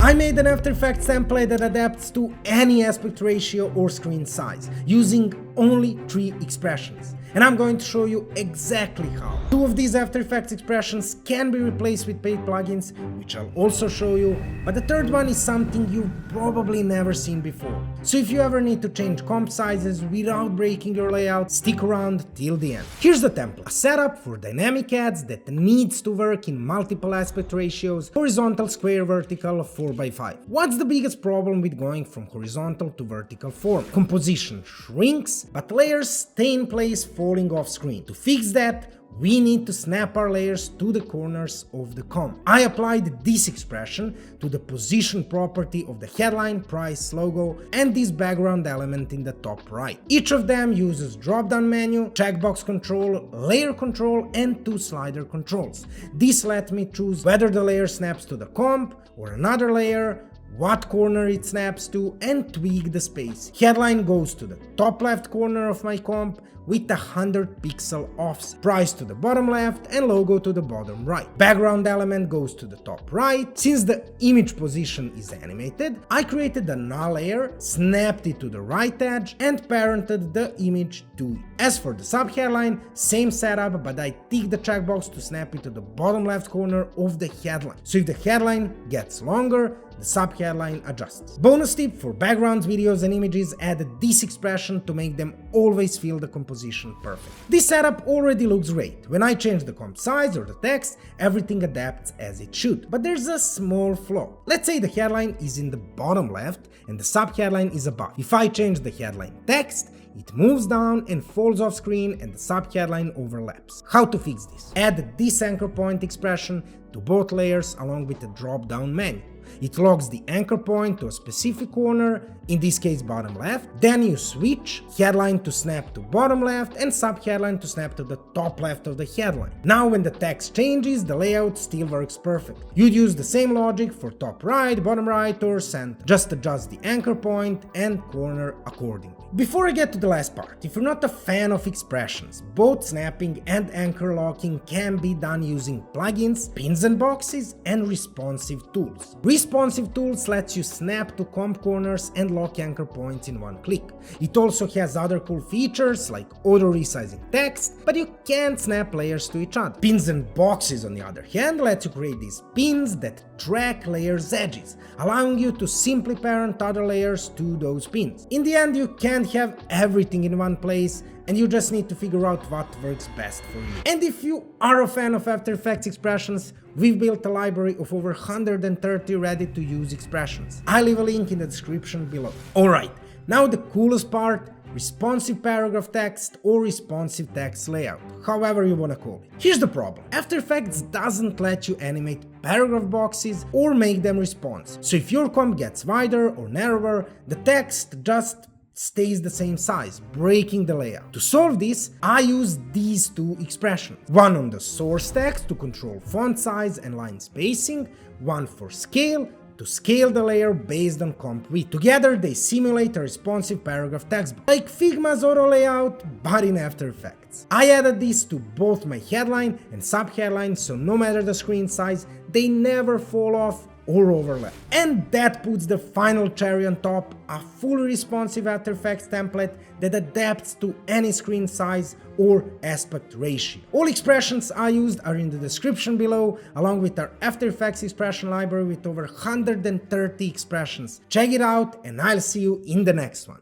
I made an After Effects template that adapts to any aspect ratio or screen size, using only 3 expressions. And I'm going to show you exactly how. 2 of these After Effects expressions can be replaced with paid plugins, which I'll also show you, but the third one is something you've probably never seen before. So if you ever need to change comp sizes without breaking your layout, stick around till the end. Here's the template. A setup for dynamic ads that needs to work in multiple aspect ratios, horizontal, square, vertical, 4x5. What's the biggest problem with going from horizontal to vertical form? Composition shrinks, but layers stay in place, falling off screen. To fix that, we need to snap our layers to the corners of the comp. I applied this expression to the position property of the headline, price, logo, and this background element in the top right. Each of them uses drop-down menu, checkbox control, layer control, and 2 slider controls. This let me choose whether the layer snaps to the comp or another layer, what corner it snaps to, and tweak the space. Headline goes to the top left corner of my comp with a 100 pixel offset, price to the bottom left and logo to the bottom right. Background element goes to the top right. Since the image position is animated, I created a null layer, snapped it to the right edge, and parented the image to it. As for the sub-headline, same setup, but I tick the checkbox to snap it to the bottom left corner of the headline. So if the headline gets longer, the sub-headline adjusts. Bonus tip for backgrounds, videos, and images: add this expression to make them always feel the composition perfect. This setup already looks great. When I change the comp size or the text, everything adapts as it should. But there's a small flaw. Let's say the headline is in the bottom left and the sub-headline is above. If I change the headline text, it moves down and falls off screen and the sub-headline overlaps. How to fix this? Add this anchor point expression to both layers along with the drop-down menu. It locks the anchor point to a specific corner, in this case bottom left, then you switch headline to snap to bottom left and sub-headline to snap to the top left of the headline. Now when the text changes, the layout still works perfect. You'd use the same logic for top right, bottom right, or center. Just adjust the anchor point and corner accordingly. Before I get to the last part, if you're not a fan of expressions, both snapping and anchor locking can be done using plugins, pins and boxes, and responsive tools. Responsive tools lets you snap to comp corners and lock anchor points in one click. It also has other cool features like auto resizing text, but you can't snap layers to each other. Pins and boxes, on the other hand, lets you create these pins that track layers' edges, allowing you to simply parent other layers to those pins. In the end, you can't have everything in one place, and you just need to figure out what works best for you. And if you are a fan of After Effects expressions, we've built a library of over 130 ready-to-use expressions. I'll leave a link in the description below. Alright, now the coolest part: responsive paragraph text or responsive text layout, however you wanna call it. Here's the problem: After Effects doesn't let you animate paragraph boxes or make them responsive. So if your comp gets wider or narrower, the text just stays the same size, breaking the layout. To solve this, I use these 2 expressions. One on the source text to control font size and line spacing, one for scale to scale the layer based on comp width. Together they simulate a responsive paragraph text box, like Figma's auto layout, but in After Effects. I added this to both my headline and sub-headline, so no matter the screen size, they never fall off or overlap. And that puts the final cherry on top: a fully responsive After Effects template that adapts to any screen size or aspect ratio. All expressions I used are in the description below, along with our After Effects expression library with over 130 expressions. Check it out, and I'll see you in the next one.